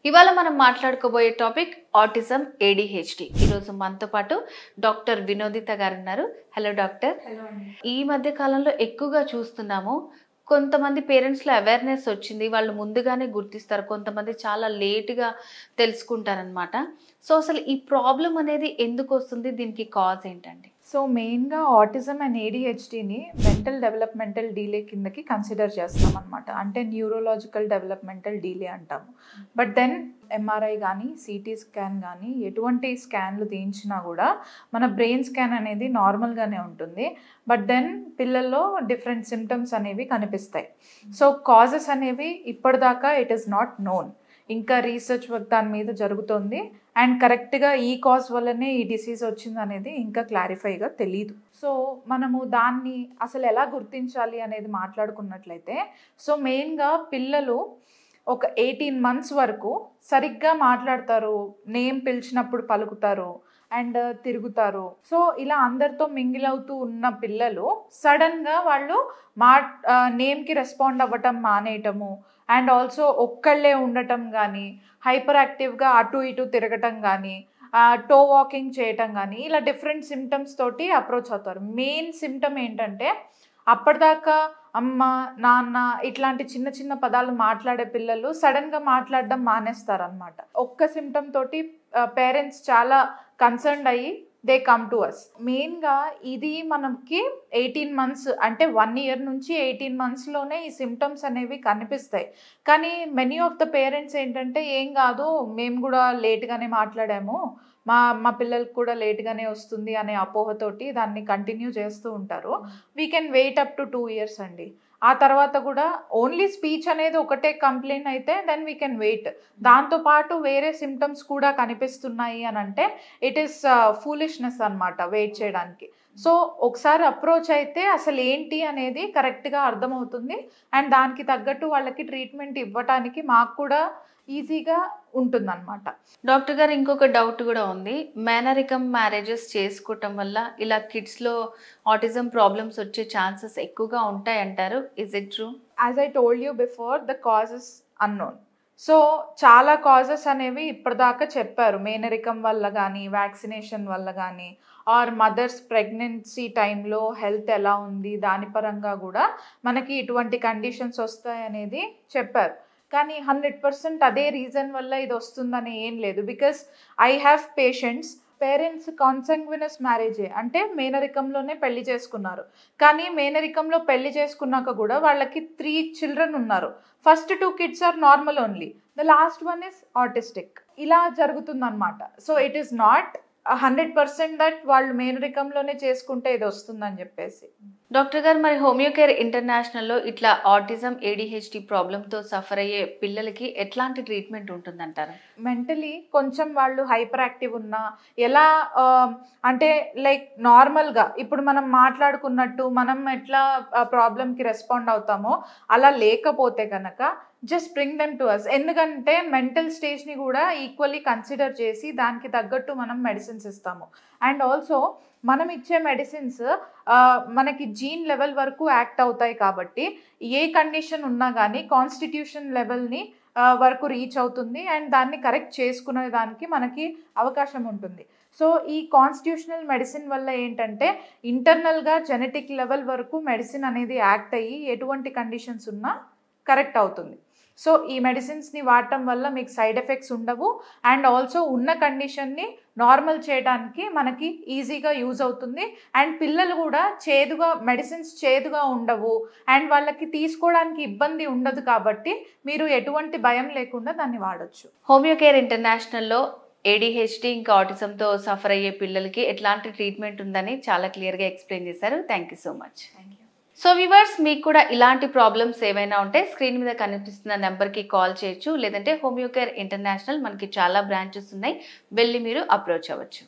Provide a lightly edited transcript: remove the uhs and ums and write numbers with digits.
ఇవాళ మనం మాట్లాడుకోబోయే topic autism ADHD. ఈరోజు మనతో పాటు డాక్టర్ వినోదిత గారు ఉన్నారు. Hello doctor. హలో అండి. ఈ మధ్య కాలంలో ఎక్కువగా చూస్తున్నాము, కొంతమంది పేరెంట్స్లో అవేర్నెస్ వచ్చింది, వాళ్ళు ముందుగానే గుర్తిస్తారు, కొంతమంది చాలా లేట్గా తెలుసుకుంటారనమాట. సో అసలు ఈ ప్రాబ్లం అనేది ఎందుకు వస్తుంది, దీనికి కాజ్ ఏంటండి? సో మెయిన్గా ఆటిజం అండ్ ఏడిహెచ్డిని మెంటల్ డెవలప్మెంటల్ డీలే కిందకి కన్సిడర్ చేస్తాం అనమాట. అంటే న్యూరోలాజికల్ డెవలప్మెంటల్ డీలే అంటాము. బట్ దెన్ ఎంఆర్ఐ కానీ సిటీ స్కాన్ కానీ ఎటువంటి స్కాన్లు తీయించినా కూడా మన బ్రెయిన్ స్కాన్ అనేది నార్మల్గానే ఉంటుంది. బట్ దెన్ పిల్లల్లో డిఫరెంట్ సిమ్టమ్స్ అనేవి కనిపిస్తాయి. సో కాజెస్ అనేవి ఇప్పటిదాకా ఇట్ ఈస్ నాట్ నోన్. ఇంకా రీసెర్చ్ వర్క్ దాని మీద జరుగుతుంది. అండ్ కరెక్ట్గా ఈ కాజ్ వల్లనే ఈ డిసీజ్ వచ్చింది అనేది ఇంకా క్లారిఫైగా తెలీదు. సో మనము దాన్ని అసలు ఎలా గుర్తించాలి అనేది మాట్లాడుకున్నట్లయితే, సో మెయిన్గా పిల్లలు ఒక 18 months వరకు సరిగ్గా మాట్లాడతారు, నేమ్ పిలిచినప్పుడు పలుకుతారు అండ్ తిరుగుతారు. సో ఇలా అందరితో మింగిల్ అవుతూ ఉన్న పిల్లలు సడన్గా వాళ్ళు నేమ్కి రెస్పాండ్ అవ్వటం మానేయటము అండ్ ఆల్సో ఒక్కళ్ళే ఉండటం కానీ, హైపర్ యాక్టివ్గా అటు ఇటు తిరగటం కానీ, టో వాకింగ్ చేయటం కానీ, ఇలా డిఫరెంట్ సిమ్టమ్స్ తోటి అప్రోచ్ అవుతారు. మెయిన్ సిమ్టమ్ ఏంటంటే అప్పటిదాకా అమ్మ నాన్న ఇట్లాంటి చిన్న చిన్న పదాలు మాట్లాడే పిల్లలు సడన్గా మాట్లాడడం మానేస్తారనమాట. ఒక్క సిమ్టమ్ తోటి పేరెంట్స్ చాలా కన్సర్న్డ్ అయ్యి దే కమ్ టు అస్. మెయిన్గా ఇది మనకి 18 months అంటే 1 year నుంచి 18 monthsలోనే ఈ సిమ్టమ్స్ అనేవి కనిపిస్తాయి. కానీ మెనీ ఆఫ్ ద పేరెంట్స్ ఏంటంటే ఏం కాదు, మేము కూడా లేట్గానే మాట్లాడాము, మా పిల్లలకు కూడా లేట్గానే వస్తుంది అనే అపోహతోటి దాన్ని కంటిన్యూ చేస్తూ ఉంటారు. We can wait up to 2 years అండి. ఆ తర్వాత కూడా ఓన్లీ స్పీచ్ అనేది ఒకటే కంప్లైంట్ అయితే దెన్ వీ కెన్ వెయిట్. దాంతోపాటు వేరే సిమ్టమ్స్ కూడా కనిపిస్తున్నాయి అని అంటే ఇట్ ఈస్ ఫూలిష్నెస్ అనమాట వెయిట్ చేయడానికి. సో ఒకసారి అప్రోచ్ అయితే అసలు ఏంటి అనేది కరెక్ట్గా అర్థమవుతుంది అండ్ దానికి తగ్గట్టు వాళ్ళకి ట్రీట్మెంట్ ఇవ్వటానికి మాకు కూడా ఈజీగా ఉంటుందన్నమాట. డాక్టర్ గారు, ఇంకొక డౌట్ కూడా ఉంది. మేనరికం మ్యారేజెస్ చేసుకోవటం వల్ల ఇలా కిడ్స్లో ఆటిజం ప్రాబ్లమ్స్ వచ్చే ఛాన్సెస్ ఎక్కువగా ఉంటాయి అంటారు. Is it true? As I told you before, the causes unknown. So చాలా కాజెస్ అనేవి ఇప్పటిదాకా చెప్పారు. మేనరికం వల్ల కానీ, వ్యాక్సినేషన్ వల్ల కానీ, ఆర్ మదర్స్ ప్రెగ్నెన్సీ టైంలో హెల్త్ ఎలా ఉంది దాని పరంగా కూడా మనకి ఇటువంటి కండిషన్స్ వస్తాయి అనేది చెప్పారు. కానీ 100% అదే రీజన్ వల్ల ఇది వస్తుందని ఏం లేదు. బికాస్ ఐ హ్యావ్ పేరెంట్స్ కాన్సంగ్వినస్ మ్యారేజే, అంటే మేనరికంలోనే పెళ్లి చేసుకున్నారు. కానీ మేనరికంలో పెళ్లి చేసుకున్నాక కూడా వాళ్ళకి 3 children ఉన్నారు. First 2 kids are normal only, the last one is autistic. ఇలా జరుగుతుందన్నమాట. So it is not 100% that వాళ్ళు మేనరికంలోనే చేసుకుంటే ఇది వస్తుందని చెప్పేసి. డాక్టర్ గారు, మరి హోమియోకేర్ ఇంటర్నేషనల్లో ఇట్లా ఆటిజం ఏడిహెచ్డి ప్రాబ్లంతో సఫర్ అయ్యే పిల్లలకి ఎట్లాంటి ట్రీట్మెంట్ ఉంటుందంటారు? మెంటలీ కొంచెం వాళ్ళు హైపర్ యాక్టివ్ ఉన్నా, ఎలా అంటే లైక్ నార్మల్గా ఇప్పుడు మనం మాట్లాడుకున్నట్టు మనం ఎట్లా ప్రాబ్లంకి రెస్పాండ్ అవుతామో అలా లేకపోతే కనుక just bring them to us. ఎందుకంటే మెంటల్ స్టేజ్ని కూడా ఈక్వల్లీ కన్సిడర్ చేసి దానికి తగ్గట్టు మనం మెడిసిన్స్ ఇస్తాము. అండ్ ఆల్సో మనం ఇచ్చే మెడిసిన్స్ మనకి జీన్ లెవెల్ వరకు యాక్ట్ అవుతాయి కాబట్టి ఏ కండిషన్ ఉన్నా కానీ కాన్స్టిట్యూషన్ లెవెల్ని వరకు రీచ్ అవుతుంది అండ్ దాన్ని కరెక్ట్ చేసుకునే దానికి మనకి అవకాశం ఉంటుంది. సో ఈ కాన్స్టిట్యూషనల్ మెడిసిన్ వల్ల ఏంటంటే ఇంటర్నల్గా జెనెటిక్ లెవెల్ వరకు మెడిసిన్ అనేది యాక్ట్ అయ్యి ఎటువంటి కండిషన్స్ ఉన్నా కరెక్ట్ అవుతుంది. సో ఈ మెడిసిన్స్ని వాడటం వల్ల మీకు సైడ్ ఎఫెక్ట్స్ ఉండవు అండ్ ఆల్సో ఉన్న కండిషన్ని నార్మల్ చేయడానికి మనకి ఈజీగా యూజ్ అవుతుంది. అండ్ పిల్లలు కూడా మెడిసిన్స్ చేదుగా ఉండవు అండ్ వాళ్ళకి తీసుకోవడానికి ఇబ్బంది ఉండదు కాబట్టి మీరు ఎటువంటి భయం లేకుండా దాన్ని వాడచ్చు. హోమియోకేర్ ఇంటర్నేషనల్లో ఏడిహెచ్డి ఇంకా ఆటిజంతో సఫర్ అయ్యే పిల్లలకి ఎట్లాంటి ట్రీట్మెంట్ ఉందని చాలా క్లియర్గా ఎక్స్ప్లెయిన్ చేశారు. Thank you so much. So viewers, మీకు కూడా ఇలాంటి ప్రాబ్లమ్స్ ఏవైనా ఉంటే స్క్రీన్ మీద కనిపిస్తున్న నెంబర్కి కాల్ చేయొచ్చు, లేదంటే హోమియోకేర్ ఇంటర్నేషనల్ మనకి చాలా బ్రాంచెస్ ఉన్నాయి, వెళ్ళి మీరు అప్రోచ్ అవ్వచ్చు.